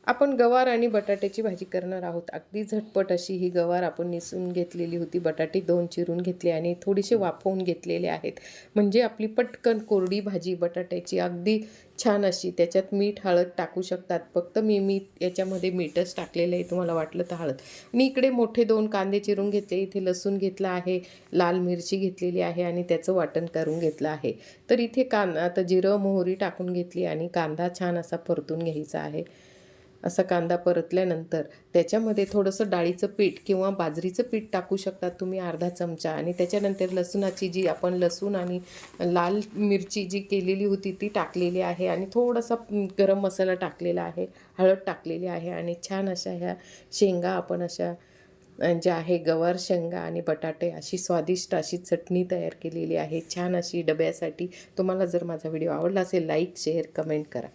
आपण गवार आणि बटाट्याची भाजी करणार आहोत। अगदी झटपट अशी ही गवार आपण निसून घेतलेली होती, बटाटे 2 चिरून घेतले आणि थोडेसे वाफवून घेतलेले आहेत। म्हणजे आपली पटकन कोरडी भाजी बटाट्याची अगदी छान अशी। त्याच्यात मीठ हळद टाकू शकतात, फक्त मी याच्यामध्ये मीठच टाकलेलं आहे, तुम्हाला वाटलं तर हळद। आणि इकडे मोठे 2 कांदे चिरून घेतले, इथे लसूण घेतला आहे, लाल मिरची घेतलेली आहे आणि त्याचं वाटण करून घेतलं आहे। तर इथे आता जिरं मोहरी टाकून घेतली आणि कांदा छान असा परतून घ्यायचा आहे। असा कांदा परतल्यानंतर त्याच्यामध्ये थोडंसं डाळीचं पीठ किंवा बाजरीचं पीठ टाकू शकता तुम्ही, अर्धा चमचा। आणि त्याच्यानंतर लसूणाची जी आपण लसूण आणि लाल मिरची जी केलेली होती ती टाकलेली आहे आणि थोडासा गरम मसाला टाकलेला आहे, हळद टाकलेली आहे आणि छान अशा ह्या शेंगा आपण अशा ज्या आहे गवार शेंगा आणि बटाटे अशी स्वादिष्ट अशी चटणी तयार केलेली आहे, छान अशी डब्यासाठी। तुम्हाला जर माझा व्हिडिओ आवडला असेल लाईक शेअर कमेंट करा।